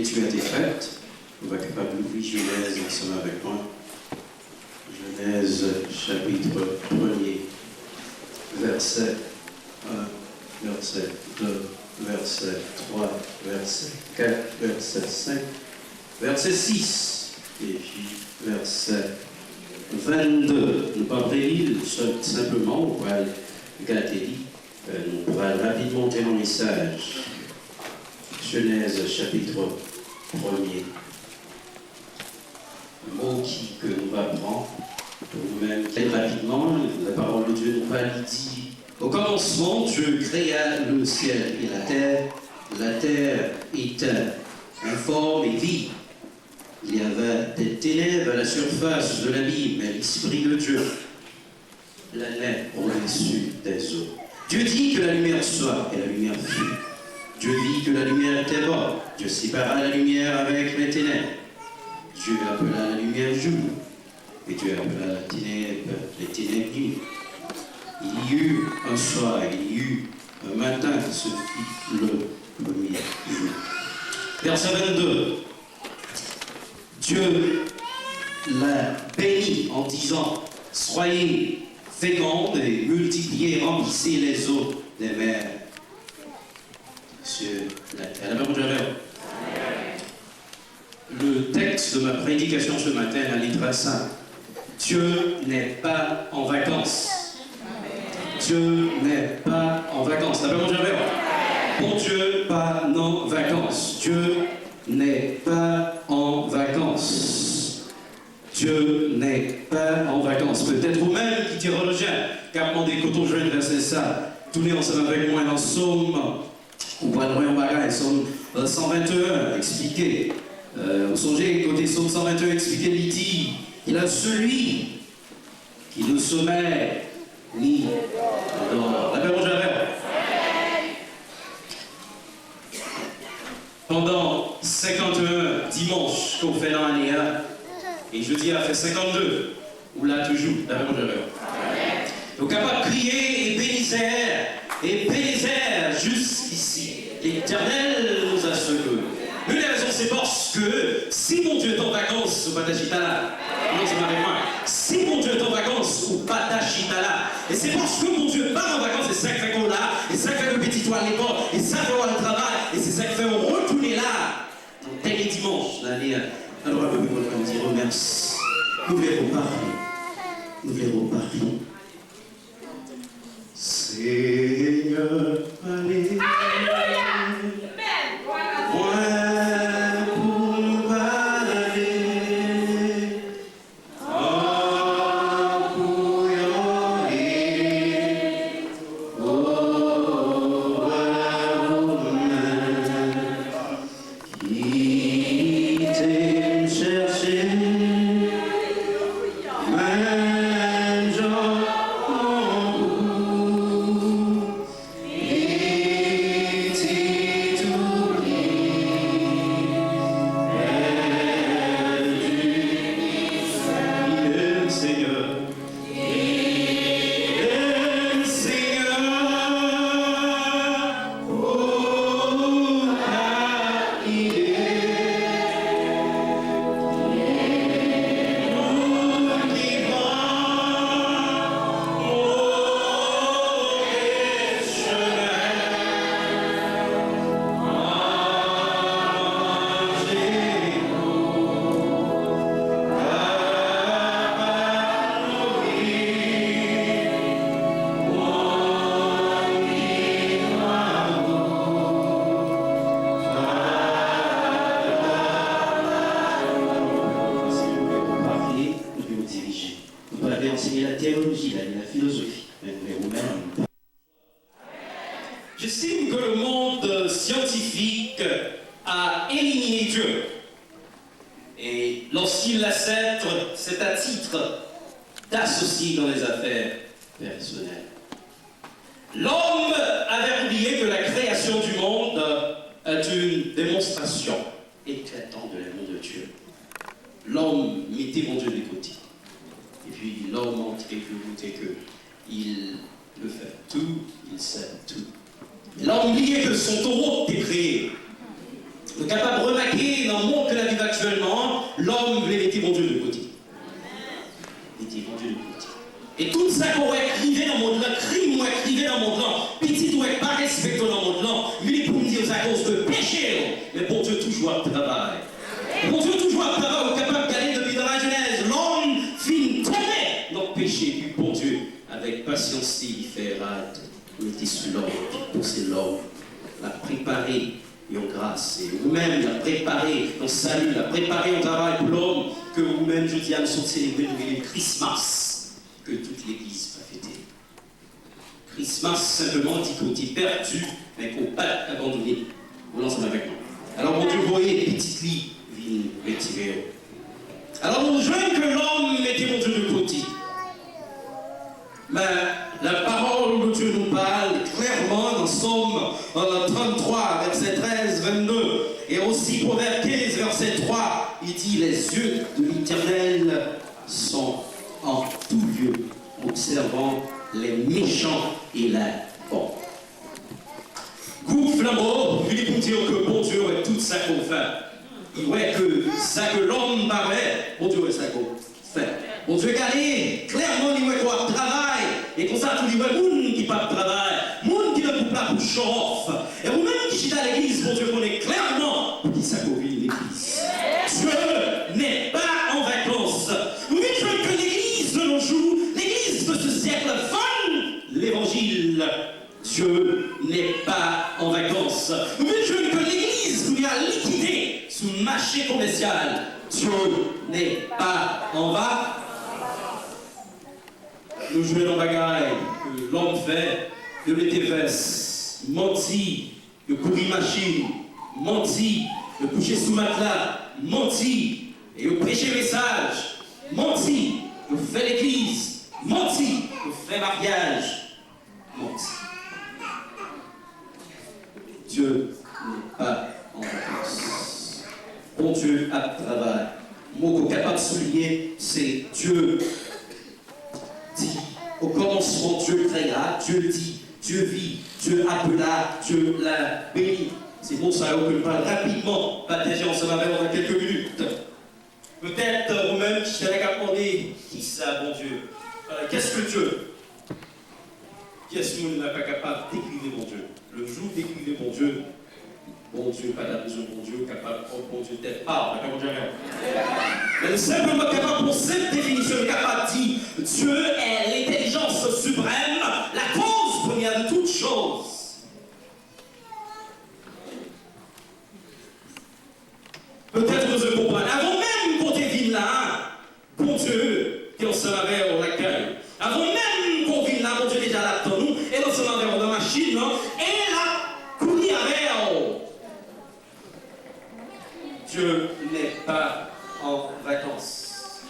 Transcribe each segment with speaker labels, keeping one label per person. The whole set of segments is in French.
Speaker 1: tu as été faite. On va capable d'ouvrir Genèse ensemble avec moi. Genèse chapitre 1er, verset 1, verset 2, verset 3, verset 4, verset 5, verset 6, et puis verset 22. Nous parlons simplement, on va nous va rapidement monter un message. Genèse chapitre 1er. Un mot que nous apprend pour nous-mêmes très rapidement. La parole de Dieu nous va dire: au commencement, Dieu créa le ciel et la terre. La terre était informe et vide. Il y avait des ténèbres à la surface de l'abîme, mais l'Esprit de Dieu planait au-dessus des eaux. Dieu dit que la lumière soit, et la lumière fut. Dieu vit que la lumière était bonne. Dieu sépara la lumière avec les ténèbres. Dieu appela la lumière jour, et Dieu appela les ténèbres nuit. Il y eut un soir, il y eut un matin, ce fut le premier jour. Verset 22. Dieu l'a béni en disant: soyez fécondes et multipliez, remplissez les eaux des mers sur la terre. Le texte de ma prédication ce matin est très simple. Dieu n'est pas en vacances. Dieu n'est pas en vacances. Pour Dieu, pas en vacances. Dieu n'est pas en vacances. Dieu n'est pas en vacances. Peut-être vous-même qui théologien, capement des cotons jeunes verset ça, tournez ensemble avec moi dans Somme, ou pas de en bagage, Somme 121, expliqué. Vous songez, côté Somme 121, expliqué, il dit: il a celui qui ne sommeille ni dort. La paix, bonjour. Pendant 51 dimanches qu'on fait dans l'année, et jeudi a fait 52, ou là toujours, la paix, bonjour. Donc capable de crier et bénissez jusqu'ici. L'Éternel nous a secourus. Une des raisons, c'est parce que si mon Dieu est en vacances, ou patachitala, non, c'est pas avec moi. Si mon Dieu est en vacances, ou patachitala, et c'est parce que mon Dieu part en vacances, et c'est ça qui fait qu'on l'a, et c'est ça qui fait le petit toit à l'école, et ça fait le travail, et c'est ça qui fait on retourner là. Donc, dès les dimanches, l'année, alors on va dire remercie. Nous verrons parler. Nous verrons parler. Seigneur, allez. J'estime que le monde scientifique a éliminé Dieu. Et lorsqu'il l'accepte, c'est à titre d'associer dans les affaires personnelles. L'homme avait oublié que la création du monde est une démonstration éclatante de l'amour de Dieu. L'homme mettait mon Dieu de côté. Et puis l'homme a écouté qu'il peut faire tout, il sait tout. L'homme oublié que son taureau était créé. Le capable de remarquer l'homme voulait mettre mon Dieu de côté. Mettez mon Dieu de côté. Et tout ça qu'on est arrivé dans le monde là, crime ou arrivé dans le monde là, petit ou pas respecté dans le monde là, mais pour me dire à cause de péché, mais pour Dieu toujours à travail. Pour Dieu toujours à travail, capable d'aller depuis dans la Genèse, l'homme finit tomber dans le péché, puis pour Dieu, avec patience, il fait rade, il était sur l'homme, puis pousser l'homme, l'a préparé. Et en grâce, et vous-même, la préparé en salut, la préparé en travail pour l'homme, que vous-même, je dis à nous sommes célébrer le Christmas, que toute l'Église va fêter. Christmas, simplement, dit qu'on dit perdu, mais qu'on n'a pas abandonné. Vous l'ensemble avec nous. Alors, mon Dieu, vous voyez, petite lit, vine, retirer. Alors, on joint que l'homme mettait mon Dieu de côté. Mais la parole de Dieu nous parle clairement dans Somme 33, verset 13, 22, et aussi Proverbe 15, verset 3, il dit « Les yeux de l'Éternel sont en tout lieu, observant les méchants et les bons. » Coup flambeau, il dit pour dire que bon Dieu est tout ça qu'on fait. Il voit que ça que l'homme paraît, bon Dieu est ça qu'on fait. Bon Dieu est clairement, il voit qu'on travaille. Et comme ça, tu dis, ouais, moun qui pas de travail, moun qui ne peut pas pour show-off. Et vous-même qui chita à l'église, bon Dieu connaît clairement qui ça qu'on vit l'église. Dieu n'est pas en vacances. Vous dites que l'église de nos jours, l'église de ce siècle vend l'évangile. Dieu n'est pas en vacances. Vous dites que l'église vous a liquidé sous le marché commercial. Dieu n'est pas en vacances. Nous jouons dans la bagaille que l'homme fait, de l'étévesse, menti, de courir machine, menti, de coucher sous matelas, menti, et de prêcher message, menti, de faire l'église, menti, de faire mariage, menti. Dieu n'est pas en vacances. Bon Dieu a travail. Mot qu'on est capable de souligner, c'est Dieu. Dit, au commencement, Dieu créa, Dieu dit, Dieu vit, Dieu appela, Dieu l'a béni. C'est pour ça que je parle rapidement, partager ensemble avec dans quelques minutes. Peut-être vous-même qui s'est demandé, qui ça, bon Dieu? Qu'est-ce que Dieu? Qu'est-ce que nous n'est pas capable d'écrire, mon Dieu? Le jour d'écrire, mon Dieu, pas la besoin, bon Dieu, capable, bon Dieu, t'es pas, d'accord, Dieu, mais simplement capable pour cette définition, capable de dire, Dieu est l'intelligence suprême, la cause première de toutes choses. Peut-être que je comprends. Avant même qu'on devine là, bon Dieu, qui on se lavait au l'accueil. Avant même qu'on vienne là, bon Dieu déjà là pour nous, et on se lavait dans la machine, non? Et là, courir avec. Dieu n'est pas en vacances.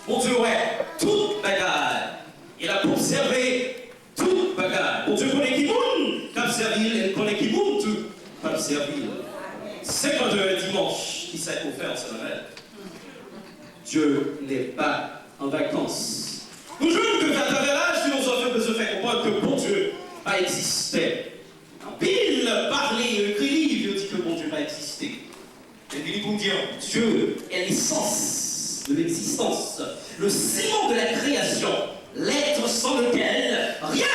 Speaker 1: Bon Dieu, ouais, toute bagarre. Il a observé toute bagarre. Bon Dieu connaît qui moun, comme servir, il connaît qui moun, tout, comme servir. C'est quand un dimanche qui s'est offert en Saint-Noël. Dieu n'est pas en vacances. Nous jouons que à travers l'âge, philosophe peut se faire comprendre que bon Dieu a existé. En pile, parler, écrit livre, il dit que bon Dieu a existé. Et puis pour dire, Dieu est l'essence de l'existence, le ciment de la création, l'être sans lequel rien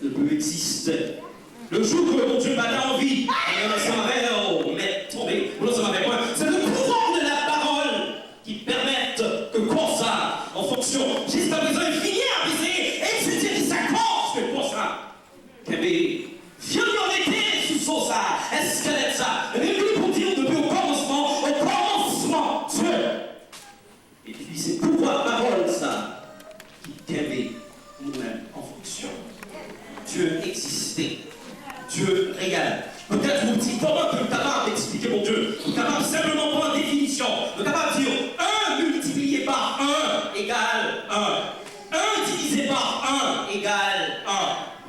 Speaker 1: ne peut exister. Le jour que mon Dieu m'a envie, on est tombé, c'est le pouvoir de la parole qui permet que comme ça, en fonction, jusqu'à présent, il finit à viser, et c'est dit ça cause que pour ça, qu'il y avait violité sous ça, escalette ça, et puis pour dire depuis au commencement, Dieu. Et puis c'est pouvoir parole ça, qui avait nous-mêmes en fonction. Dieu existait. Dieu régale. Peut-être vous dites comment que nous sommes capables d'expliquer mon Dieu. Nous sommes capables simplement prendre une définition. Nous sommes capables de dire 1 multiplié par 1 égale 1. 1 divisé par 1 égale 1.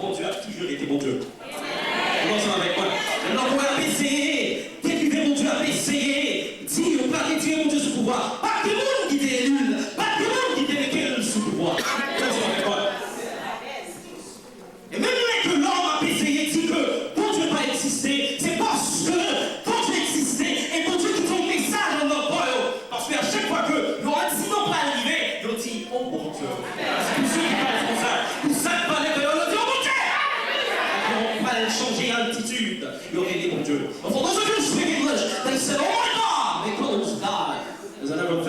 Speaker 1: Mon Dieu a toujours été mon Dieu. Nous sommes avec moi. Maintenant, vous avez essayé. Décrivez mon Dieu a essayé. Dire, pas détruire mon Dieu sous pouvoir. Pas de monde qui était nul. Pas de monde qui était lequel sous pouvoir. Nous sommes avec moi. Et même que l'homme a essayé, dit que bon Dieu n'a pas existé, c'est parce que bon Dieu existait et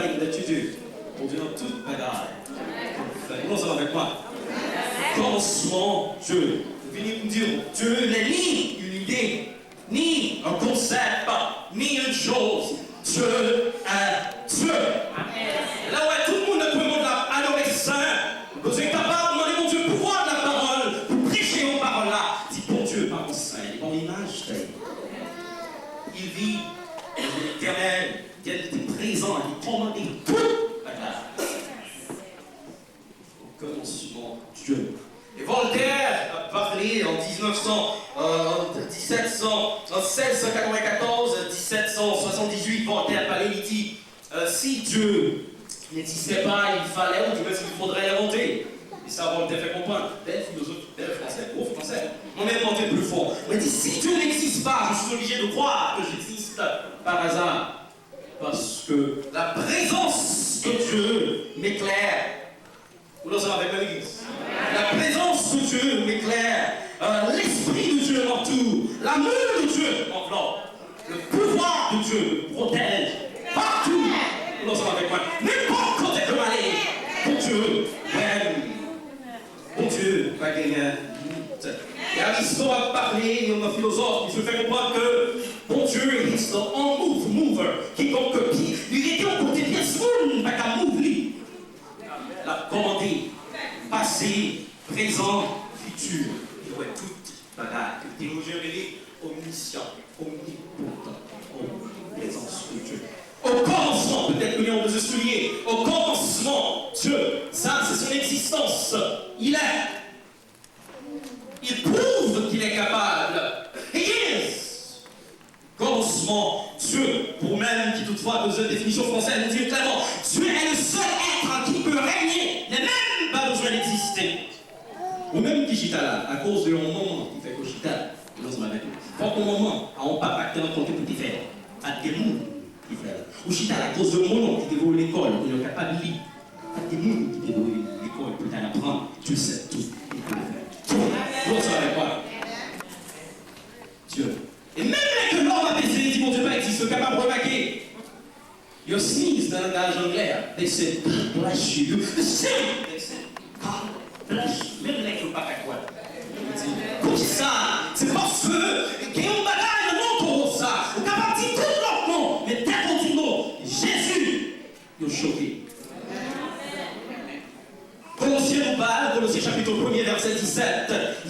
Speaker 1: everything that you do. Bon Dieu, dans toute bagarre. Non, ça va avec moi. Commencement, Dieu. Venez me dire, Dieu n'est ni une idée, ni un concept, ni une chose. Dieu est Dieu. Là où tout le monde peut demander adorer Saint, vous êtes capable de demander mon Dieu pouvoir de la parole, pour prêcher aux paroles là. Dis bon Dieu, par Saint, il est en image. Il vit dans l'éternel, il est présent, il est commandé tout. Au commencement, Dieu. Et Voltaire a parlé en 1778, Voltaire parlait, il dit si Dieu n'existait pas, il fallait, ou du moins il faudrait l'inventer. Et ça, Voltaire fait comprendre. Belle philosophie, belle français, pauvre français. On a inventé plus fort. On dit si Dieu n'existe pas, je suis obligé de croire que j'existe par hasard. Parce que la présence de Dieu m'éclaire. Vous le savez avec l'église. La présence de Dieu m'éclaire. L'esprit de Dieu m'entoure. L'amour de Dieu m'enveloppe. Le pouvoir de Dieu me protège. Partout. Vous le savez avec moi. N'importe quand est que m'aller. Bon Dieu m'aime. Bon Dieu va gagner. Et Aristote a parlé, un philosophe, il se fait comprendre que bon Dieu est un mover. Quiconque il était au côté de personne, pas qu'à mourir. La commandé, passé, présent, futur. Il doit être toute bagarre. Que théologien est omniscient, omnipotent, omniprésence de Dieu. Au commencement, peut-être que l'on peut se souligner, au commencement, Dieu, ça c'est son existence. Il est. Il prouve qu'il est capable. He is. Commencement, Dieu, pour même qui toutefois besoin de définition française, nous dit clairement, Dieu est le seul être qui peut régner, il n'a même pas besoin d'exister. Ou même qui chita là, à cause de mon moment qui fait que chita, nous sommes avec nous. Quand au moment, à un papa qui est en compte pour faire, à des mous qui fait là. Ou chita à cause de mon nom qui dévoile l'école, il n'est capable de lire. À des mous qui dévoile l'école, peut apprendre, tu sais tout, il peut le faire. Vous savez quoi? Dieu. Et même avec l'homme apaisé, il dit mon Dieu pas existe, capable de remarquer. You sneeze dans le langage anglais. They say, God bless you. The same. They say, God bless you. Même avec le pas à quoi. Comme ça, c'est parce que, qu'il y a un bagage de nom pour ça. On capable de dire tout l'autre nom, mais dès qu'on dit mot, Jésus, il est choqué. Colossiens nous parle, Colossiens chapitre 1er, verset 17.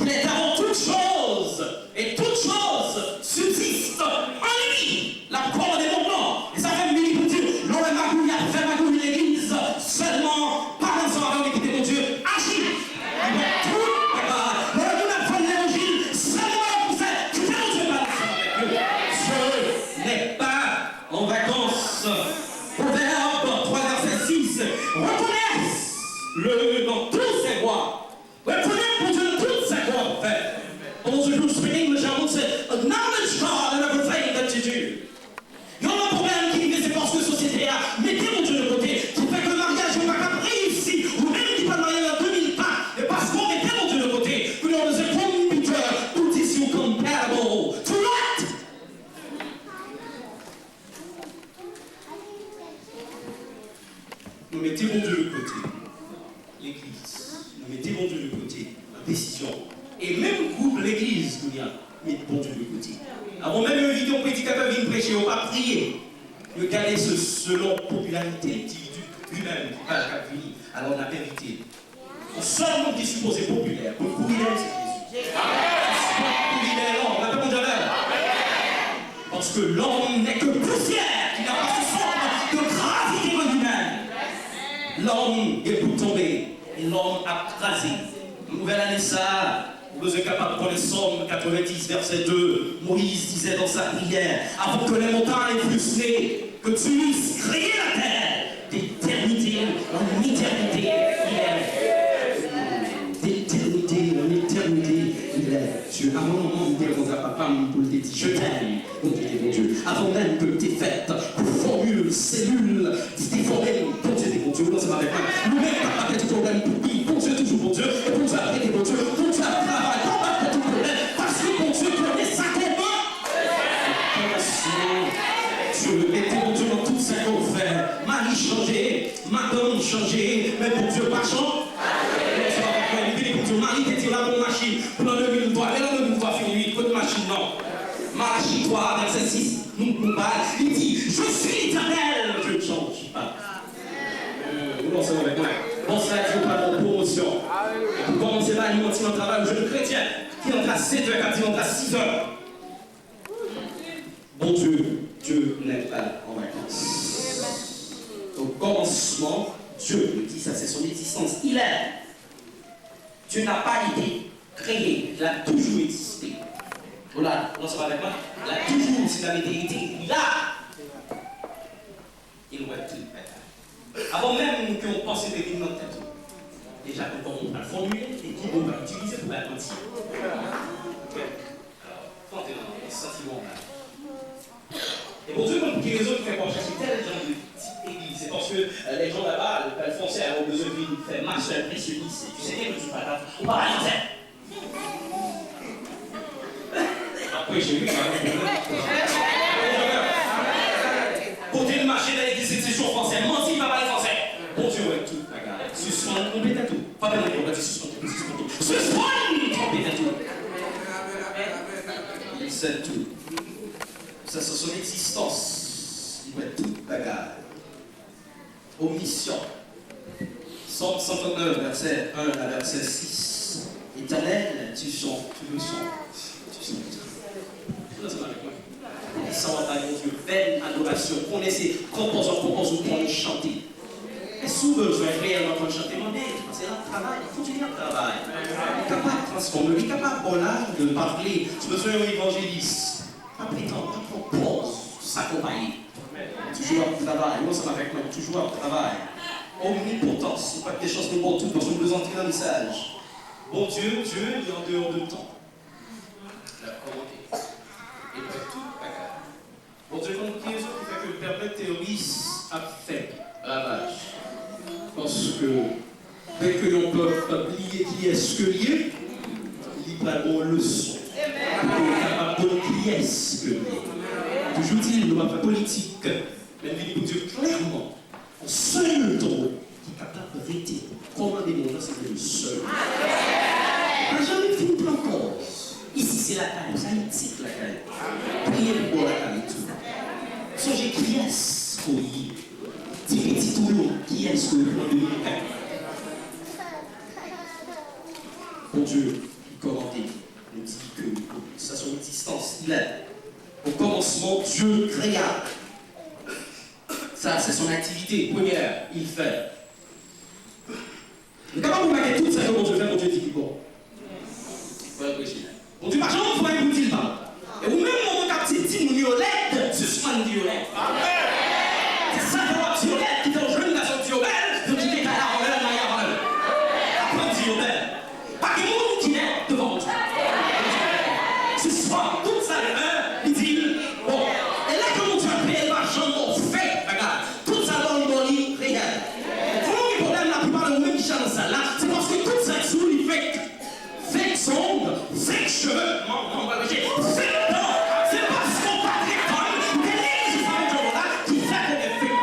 Speaker 1: Il est avant toute chose, et toute chose subsiste en lui. La parole est mon nom. Et ça fait mille pour dire, l'on est magouille, a fait magouille l'église, seulement par ensemble avec l'équité de Dieu, agit. Il va tout préparer. L'on a fait l'évangile, seulement pour faire tout le Dieu par ensemble avec Dieu. Ce n'est pas en vacances. Proverbe 3, verset 6. Reconnaissent le dans tous ses voies. Reconnaître pour Dieu toutes ses voies. Also, if you speak English, I would say, acknowledge God in everything that you do. Il y a un problème qui vient, c'est parce que la société a mettez mon Dieu de côté, qui fait que le mariage n'est pas réussi, ou même qui pas marié en 2000 pas, et parce qu'on mettait mon Dieu de côté, que l'on faisait computer, audition compatible. To what? Nous mettez mon Dieu de côté. L'église, nous mettez mon Dieu de côté, la décision. Et même groupe l'église, nous met bon Dieu de côté. Avant même une vidéo prédicateur vient prêcher, on va prier. Le gars selon popularité, l'individu lui-même qui passe à venir. Alors on a invité. Le seul monde qui est supposé populaire, pour le populaire, c'est Jésus. Populaire, non, on n'a pas mon Dieu. Parce que l'homme n'est que poussière, il n'a pas ce centre de gravité de lui-même. L'homme est pour tomber. Et l'homme a crasé. Nouvelle année ça, vous êtes capable de prendre les Psaumes 90, verset 2. Moïse disait dans sa prière, avant que les montagnes fussent nées, que tu eusses créé la terre, d'éternité en éternité, il est. D'éternité en éternité, il est. Dieu, avant le moment où tu es dans ta papa, pour te dire, je t'aime, mon Dieu, mon Dieu. Avant même que tu aies fait, formule, cellule, tu t'es formé, mon Dieu, mon Dieu, non, ça va avec moi. Nous-mêmes, pas de problème pour qui, bon Dieu, toujours bon Dieu, et bon Dieu, après, bon Dieu, bon Dieu, travail, combat tout problème, parce que bon Dieu connaît sa combat. Dieu, mettez mon Dieu dans toute sa qu'on fait. Mari changé, madame changé, mais pour Dieu pas changé. Pour Dieu, Marie était la bonne machine. Pour l'an 2003, mais l'an 2003 fini, pas de machine, non. Malachi 3, verset 6, nous parle, il dit, je suis éternel, je ne change pas. Vous pensez avec moi. Bon, ça, Dieu parle de promotion. Et pour commencer par alimenter notre travail, le jeune chrétien qui entre à 7h, qui entre à 6h. Bon Dieu, Dieu n'est pas en vacances. Au commencement, Dieu me dit ça, c'est son existence. Il est. Dieu n'a pas été créé, il a toujours existé. Voilà, on se va avec moi. Il a toujours, s'il avait été, il a. Il va tout. Avant même qu'on pense que c'est notre tête, déjà on va formuler et qui on va utiliser pour la mentir. Alors, quand tu es dans les sentiments là. Et pour Dieu, pour quelle raison il fait pas chercher tel genre de petite église? C'est parce que les gens là-bas, le français ont besoin d'une faire marche impressionniste. Tu sais bien que tu parles là, on parle français. Après, j'ai vu quand même. Pour dire marcher dans l'église, c'est toujours français. Menti, il va parler français. Bon Dieu, ouais, tout. Suspendre, compétent tout. Pas bien, on va dire suspendre, tout. Suspendre, compétent tout. Il sait tout. Ça, c'est son existence. Il va tout bagarre. Omission. Psaume 139, verset 1 à verset 6. Éternel, tu sens, tu le sens. Tu sens. Et sans ta mon Dieu, vaine adoration, connaissez, compose, vous pourrez chanter. Et souvent, je vais réellement chanter, c'est un travail, il faut continuer un travail. Il est capable de transformer, il est capable de parler. Je besoin d'un évangéliste. Pas prétendre, pas pause, s'accompagner. Toujours un travail, moi ça m'affecte même, toujours un travail. Omnipotence, c'est pas que des choses de bon tout, parce que nous entrer dans le message. Bon Dieu, Dieu, il est en dehors de temps. La volonté. Et peut tout bagarre. Bon Dieu, comme qui fait que le perpète terroriste a fait ravage. Parce que dès que l'on peut oublier qui est-ce que lié, il prend une leçon. Il n'y a pas qui est-ce que lié. Toujours dit, nous avons fait politique. Mais il dit Dieu clairement, en seul temps, qui est capable de rester. Comment des mondes, c'est le seul. On n'a jamais fini pour encore. Ici, c'est la caille, ça c'est la caille. Priez pour la caille et tout. Songez qui est-ce qu'on y est. Petit petit Toulon, qui est-ce que l'on devient. Bon Dieu, il commentait, nous dit que sa son existence, il est. Au commencement, Dieu créa. Ça, c'est son activité première, il fait. Mais comment vous mettez tout ça que mon Dieu fait, mon Dieu dit bon. Bon Dieu, par exemple, vous pouvez vous dire pas. Et vous-même, mon captif dit, nous violette, suspend violette. C'est ça que vous violette, qui est en jeune nation violette, vous dites qu'elle a enlevé la manière en eux. Après, violette. Pas que vous qui êtes devant Dieu. Suspend tout ça, il dit, bon. Et là, que mon Dieu a payé l'argent, on fait, regarde, tout ça dans le bon regarde. Le problème, la plupart de vous-même qui chantent ça là, c'est parce que tout ça, sous les fakes. Fake songs, fake cheveux, fake dents. C'est parce qu'on parle d'école, que les gens là qui fait qu'on est fake.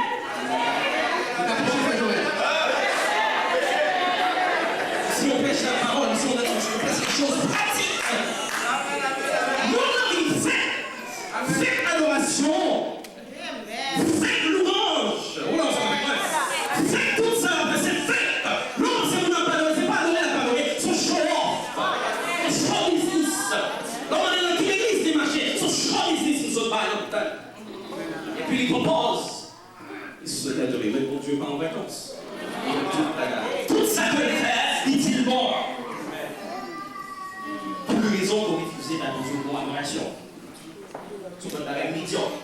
Speaker 1: Si on pêche la parole, si on a des choses pratiques. Nous avons une fake adoration, fake louange. Fake tout ça, c'est fake. Non, c'est pas adoré la parole, son show-off. Show business. Là, on est dans toute l'église des marchés. Son show business, nous sommes pas à l'hôpital. Et puis, il propose. Il se souhaite adorer, mais bon Dieu, pas en vacances. Tout ça que il fait, il dit bon. Pour une raison pour refuser la nouvelle adoration. C'est un bagage médiocre.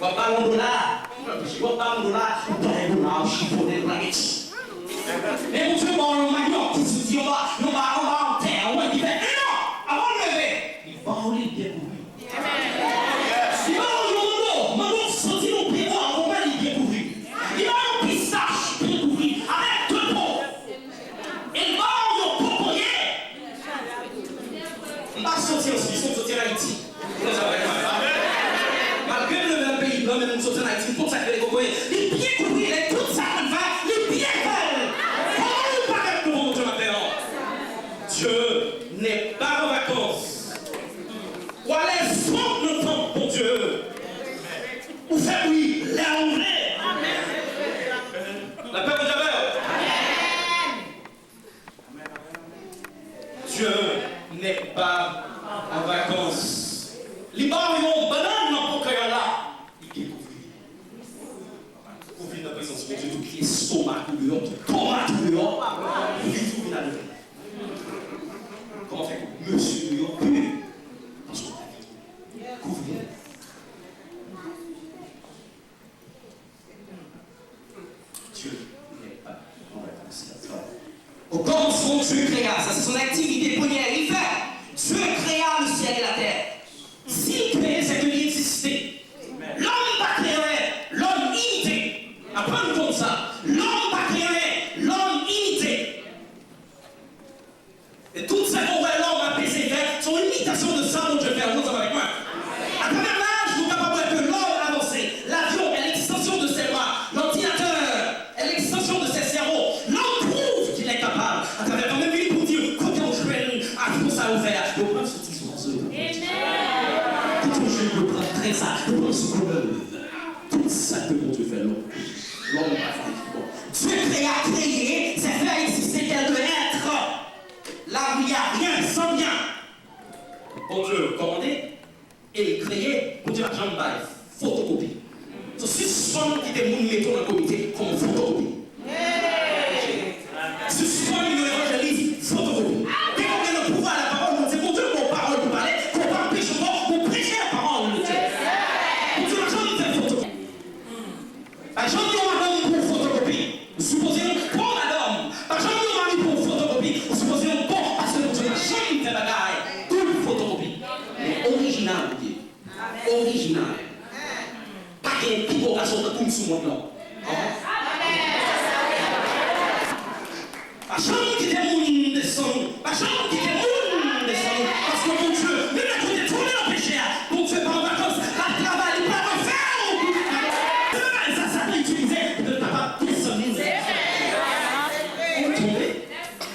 Speaker 1: On va pas mon dollar. On va pas mon dollar. On va pas mon dollar. Chiffonner, blaguette. Mais mon Dieu, on va qui se dit on va en terre, on va dire, mais non, avant de lever, il va rouler bien pour lui. Il va en mon sentit mon pied noir, on va lui bien pour lui. Il va en pistache bien pour lui, avec deux pots. Il va en popoyer. On va sortir en Suisse, on sortir en Haïti. Malgré le pays là, même nous autres en Haïti, pour ça que les cocoyes, les bien compris, les tout ça on va, les bien veulent. Comment nous paraît pour mon Dieu maintenant? Dieu n'est pas en vacances. Ou allez, sans le temps pour Dieu. Ou fait oui, là on est. La paix de Javel. Dieu n'est pas en vacances. Les barres vont banane dans le cœur là. Il découvre. Vous venez de la présence de Dieu, qui est stomac ou dehors, tomate ou dehors. Vous venez de la lever. Comment fait Monsieur New York, dans son avis, couvrez. Dieu n'est pas en vacances. Au commencement, Dieu créa, ça c'est son activité première, il fait. Dieu créa le ciel et la terre. S'il créait, c'est qu'il existait. L'homme pas créé, l'homme imité. Apprenez comme ça. L'homme pas créé, l'homme imité. Et tout ça qu'on voit l'homme à PCV sont une imitation de ça dont Dieu fait. Vous avec moi. À travers l'âge, nous sommes capables que l'homme a avancé. L'avion est l'extension de ses bras. L'ordinateur est l'extension de ses cerveaux. L'homme prouve qu'il est capable. À travers quand même pour dire quand on joue à tout ça ouvert. Je prends ce petit sourceau. Quand on joue, je prends très ça. Je prends ce qu'on veut. Tout ça que mon Dieu fait l'homme. L'homme a fait. Dieu a créé, c'est fait exister tel de être. Là où il n'y a rien, sans rien. Bon Dieu commandé et créé, bon Dieu a jamais bail, photocopie. Ce suspend qui était mon méthode dans le comité comme photocopie. Suspend une évangélise, photocopie. Dès qu'on a le pouvoir à la parole, on dit bon Dieu, mon parole pour parler, qu'on pas prêcher mort, qu'on prêcher la parole de Dieu. Bon Dieu a jamais fait photocopie. Par exemple, on a mis pour photocopie. Supposons bon madame. Par exemple, on a mis pour photocopie. Supposons bon parce que Dieu n'a jamais fait bagaille. Tout photocopie. Mais original, vous dites. Original. Pas qu'il y ait une picoration de tout sous mon nom. Pas jamais qu'il y ait moun descend. Pas jamais qu'il y ait moun descend. Parce que mon Dieu, même la côté tourner en péché, mon Dieu pas en vacances, la travail, il pas en faire. Ça peut utiliser de ne pas descendre. On tombe.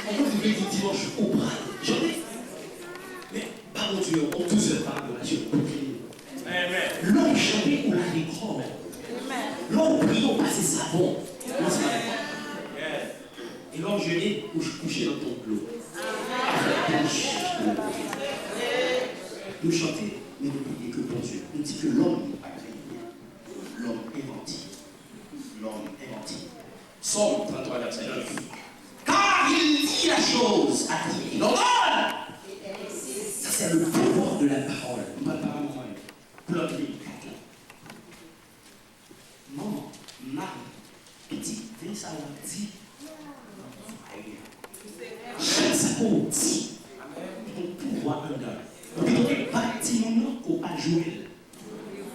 Speaker 1: On va vous dire dimanche au bras. J'en ai. Mais, par mon Dieu, on tous se parle de la Dieu. L'homme chantait ou la décor. L'homme priait ou passait savon. Et l'homme jeûnait ou couchait dans ton clos. Nous chanter, mais ne priez que pour Dieu. Nous dit que l'homme n'est pas créé. L'homme inventif. L'homme inventif. Somme 33, verset 9. Car il dit la chose à qui il ordonne. Ça, c'est le pouvoir de la parole. Pas de parole, maman. Maman, Marie, petit, viens ça, on dit. Chaque ça qu'on dit, ton pouvoir en dedans. Il ne pas dire non qu'on pas jouer.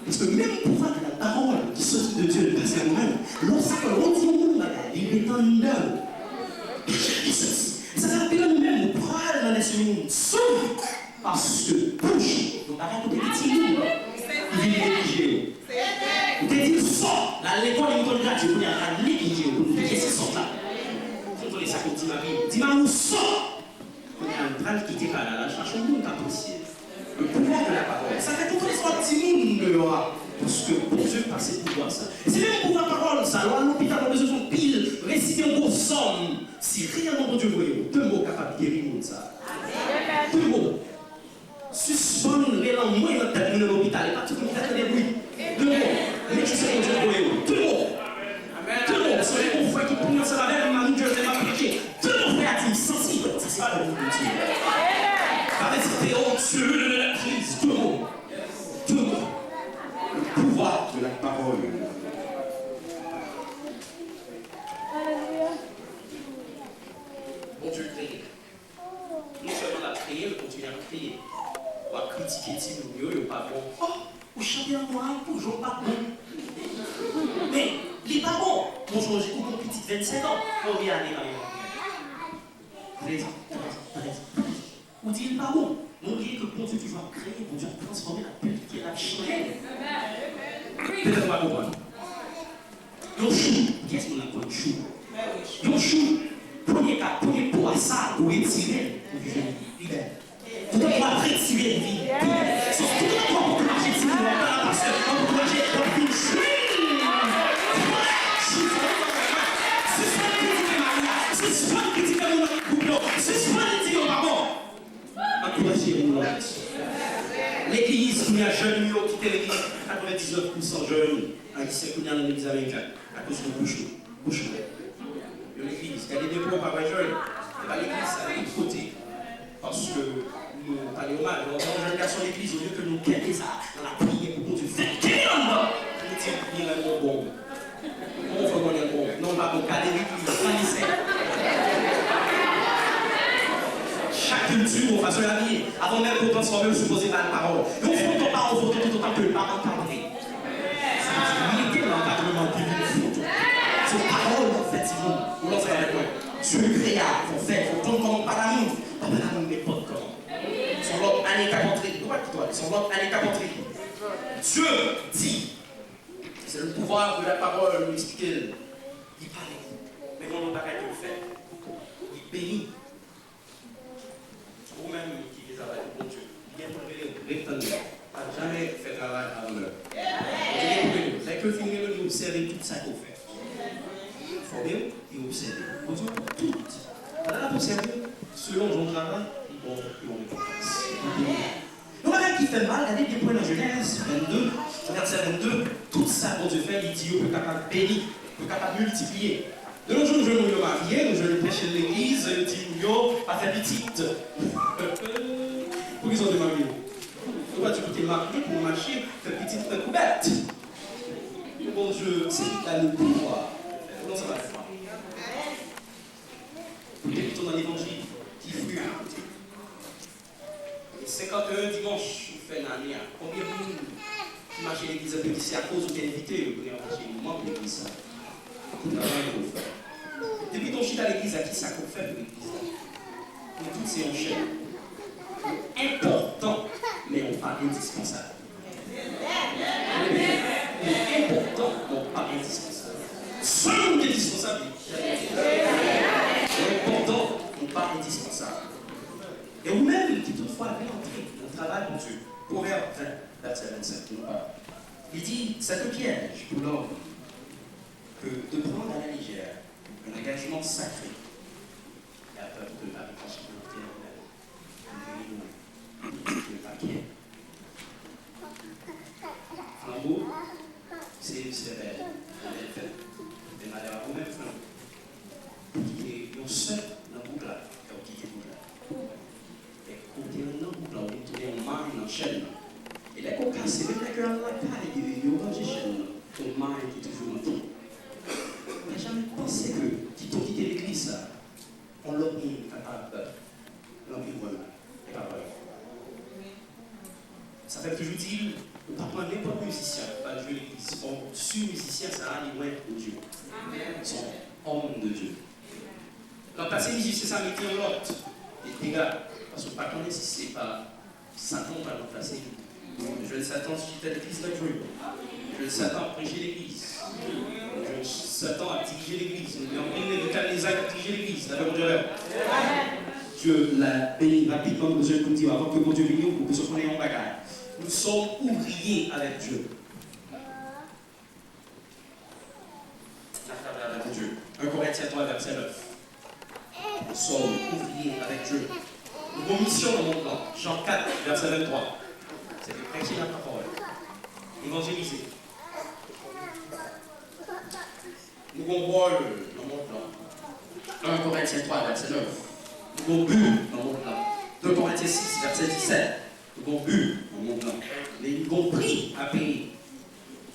Speaker 1: Parce que même le pouvoir de la parole qui sortit de Dieu, parce que nous-mêmes, lorsqu'on dit non, il est en dedans. Ça fait que nous-mêmes, nous prenons dans les humains, sauf parce que bouche, donc arrête de petit nous, il est négligé. Vous te dites, sort, l'école est une gratuite, vous allez négliger, vous dites, qu'est-ce que c'est ça? Vous voulez ça qu'on dit ma vie, dis-moi, nous sort. On est en train de quitter par là, cherchons le monde apprécié. Le pouvoir de la parole. Ça fait tout les petits monde dehors. Parce que pour Dieu, pas ce pouvoir, ça. C'est même pouvoir parole, ça. Alors à l'hôpital, on a besoin de pile, réciter un gros somme. Si réellement mon Dieu voyait, deux mots capables de guérir monde ça. Deux mots. Suspendre les langues, moi, dans tête de l'hôpital, et pas tout le monde fait des bruits. Deux mots. Mais tu sais mon Dieu voyait. Deux mots. Deux mots. C'est les bons frères qui prennent ça la même, ma Dieu, c'est ma prêché. Deux mots frères, dit sensible. Ça, c'est pas le mot de Dieu. Avec ce Dieu de la crise. Deux mots. Deux mots. Le pouvoir de la parole. Bon Dieu créé. Non seulement l'a créé, mais continue à créer. On va critiquer si nous ne pas bon. Oh, vous chantez en moi, toujours pas bon. Mais, il n'est pas bon. Bonjour, j'ai beaucoup petit 25 ans. Combien d'années quand même 13 ans, 13 ans. On dit il n'est pas bon. On dit que bon Dieu toujours créé, bon Dieu a transformé la pute qui est la chaîne.
Speaker 2: Peut-être qu'on va comprendre. Yon chou, qu'est-ce qu'on a pour chou? Yon chou, premier poisson, ou retirer, vous devez retirer une vie. Sauf que tout le monde peut marcher si vous ne pas parce que on peut marcher dans une chou. C'est pas que tu fais mon couple, c'est pas que tu fais mon maman. Encouragez une autre. L'église, il y a jeunes qui ont quitté l'église, 99% jeunes, à qui c'est qu'on y a dans l'église américaine, à cause de bouche. L'église, il y a des dépôts par les jeunes, et pas l'église, ça a l'autre côté. Parce que nous parlons mal, nous avons un garçon d'église, au lieu que nous quittions ça, dans la prière pour Dieu, faites qu'il y en a. Nous disons qu'il y a un bon. On fait qu'on est bon. Non, pas bon, pas d'église, pas lycée. Chaque culture, on façon la vie, avant même de transformer ou supposer par la parole. Donc, il faut pas en photo tout autant que le pas encadré. C'est limité l'encadrement biblique. C'est parole, effectivement. Vous l'en savez avec moi. Dieu créa, il faut faire, il faut comme par l'amour. Pas par l'amour, mais pas de comment. Son l'autre année capoterie. Son l'autre année capoterie. Dieu dit. C'est le pouvoir de la parole, nous expliquer. Il parle. Mais on n'a pas qu'à le faire. Il bénit. Vous-même qui travaillez pour Dieu, bien pour le rectangle, pas jamais fait travail avant l'heure. C'est que finir de observer tout ça qu'on fait. Il faut bien et observer. Pour Dieu, tout. Alors, observer, selon ton travail, ils vont récompense. Donc, rien qui fait mal, regardez bien pour la Genèse 22, verset 22, tout ça, bon Dieu fait, il dit, on peut capable de bénir, on peut capable de multiplier. De nos jours, nous allons nous marier, nous allons prêcher l'église, nous disons, pas faire petite. Pour qu'ils ont demandé. Pourquoi tu peux te marier pour marcher, faire petite coubette? Bon Dieu, c'est là le pouvoir. Non, ça va faire. Vous êtes plutôt dans l'évangile qui fut. Et 51 dimanches, vous faites l'année. Combien de monde qui marchent à l'église un peu ici à cause où tu es invité, vous pouvez marcher, vous manquez de l'église. Depuis ton chute à l'église, à qui ça qu'on fait de l'église? Toutes ces enchaînes. Important, mais on pas indispensable. Important, mais pas indispensable. Seul qui est indispensable. Important, mais pas indispensable. Et vous-même qui toutefois avez entré dans le travail pour Dieu. Proverbe 20, verset 25, il dit, c'est un piège pour l'homme que de prendre à la légère un engagement sacré. Il y a peur de la responsabilité le papier. Flambeau, c'est belle. Elle fait des malheurs à vous-même, flambeau. Et on seul dans le boucle là, quand on quitte le boucle là. Et quand on est dans le boucle là, on est tourné en main, en chaîne. Et là, quand on casse, même la gueule là, il y a une chaîne. Ton main qui est toujours en tout. On n'a jamais pensé que, qui t'ont quitté l'église, on l'a mis capable. L'environnement est capable. Ça fait toujours dire, on ne peut pas prendre n'importe musicien, pas jouer l'église. On suit musicien, ça a loin de Dieu. Ils sont hommes de Dieu. L'an passé, musicien, ça mettait en l'autre. Et les gars, parce qu'on ne peut pas connaître si ce n'est pas Satan qui va l'an passé. Je ne Satan si j'étais l'église de Dieu. Je ne Satan à prêcher l'église. Je Satan à diriger l'église. On est en train de calmer à diriger l'église. D'accord, Dieu l'a béni rapidement, besoin de dire avant que mon Dieu vienne, pour que ce qu'on ait en bagarre. Nous sommes ouvriers avec Dieu. Avec Dieu. 1 Corinthiens 3, verset 9. Nous sommes ouvriers avec Dieu. Nous avons mission dans mon plan. Jean 4, verset 23. C'est de prêcher la parole. Évangéliser. Nous avons rôle dans mon plan. 1 Corinthiens 3, verset 9. Nous avons bu dans mon plan. 2 Corinthiens 6, verset 17. Nous avons bu dans mon plan. Mais nous avons pris à payer.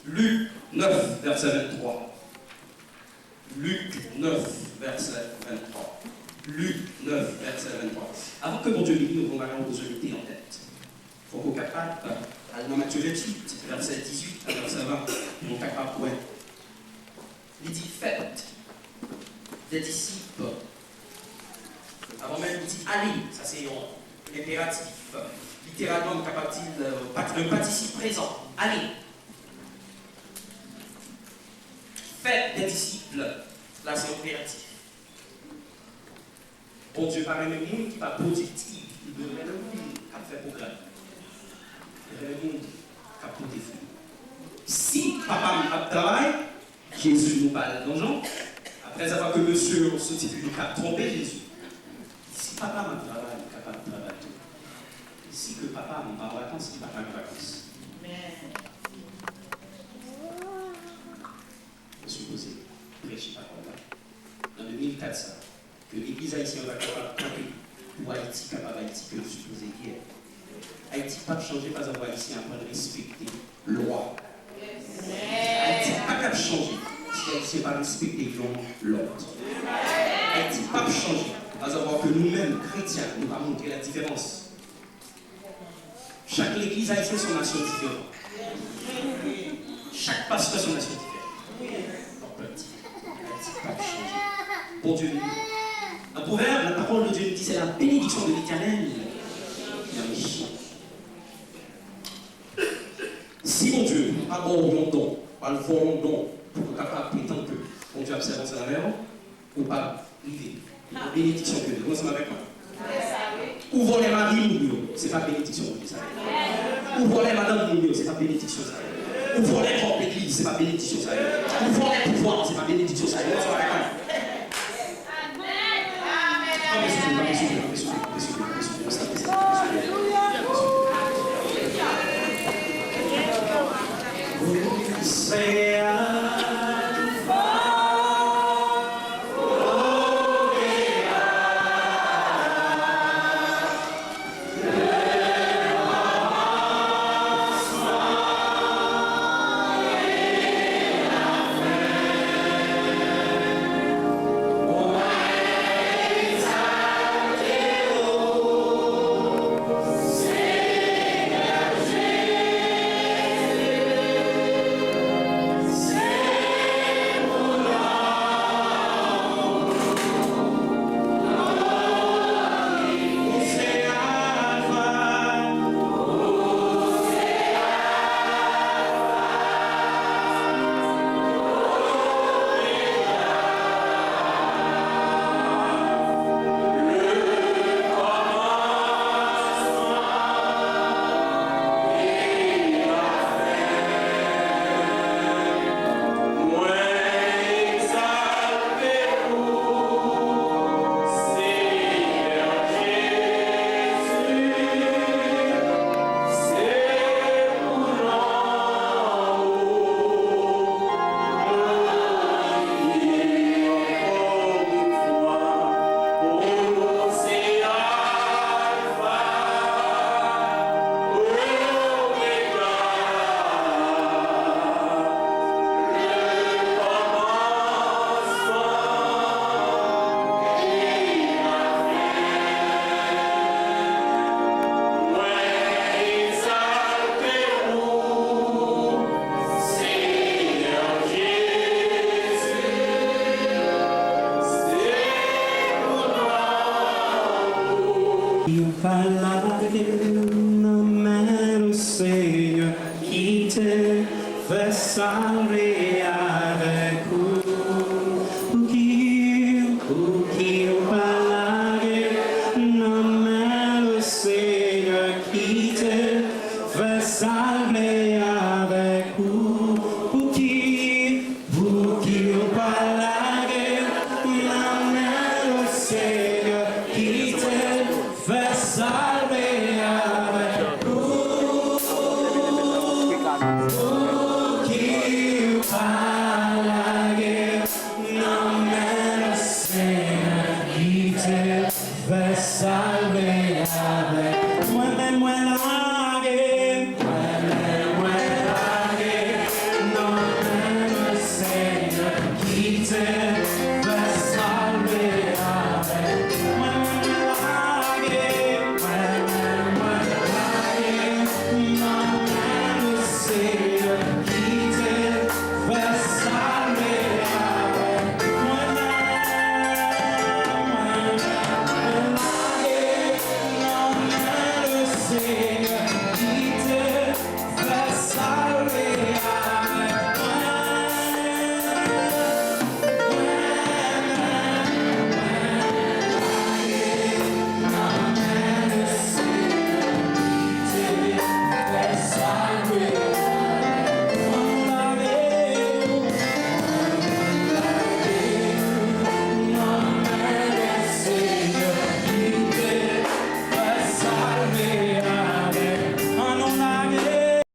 Speaker 2: Luc 9, verset 23. Luc 9, verset 23. Luc 9, verset 23. Avant que mon Dieu nous nous avons besoin de en tête. Il faut qu'on soit capable, dans Matthieu 28, verset 18 à verset 20, nous sommes capables de il dit faites des disciples. Avant même, il dit allez, ça c'est un impératif. Littéralement, nous sommes capables de le participe présent. Allez. Faites des disciples. Là, c'est opératif. Bon Dieu, par un monde qui n'est pas productif, il devrait le monde qui a fait programme. Il devrait le monde qui a porté fruit. Si papa m'a travaillé, Jésus nous parle d'argent. Après avoir que monsieur se dit qu'il a trompé Jésus. Si papa m'a travaillé, il est capable de travailler. Si que papa m'a pas en vacances, il n'est pas en vacances. Je suis posé, prêcher par là. En 2004, que l'Église haïtienne va capable de camper pour Haïti, capable Haïti, que je suis posé hier. Haïti n'a pas changé, pas avoir Haïtien à respecter la loi. Haïti n'a pas changé si Haïti n'a pas respecté l'ordre. Haïti n'a pas changé, pas avoir que nous-mêmes, chrétiens, nous pas montrer la différence. Chaque église haïtienne son nation différente. Chaque pasteur son nation différente. Haïti n'a pas changé. Bon Dieu, un proverbe, la parole de Dieu nous dit c'est la bénédiction de l'Éternel. Si mon Dieu a bon don, pas le fort don, pour capable prétendre que mon Dieu observe sa mère, ou pas privé. La bénédiction que Dieu. Commencez avec moi. Ou voler Marie, c'est pas bénédiction de Dieu. Ou voler Madame, c'est pas bénédiction ça. Ou voler propre l'église, c'est pas bénédiction ça. Ou voler pouvoir, c'est pas bénédiction ça. Commencez avec moi. Say
Speaker 3: Amène au Seigneur qui te fait saluer avec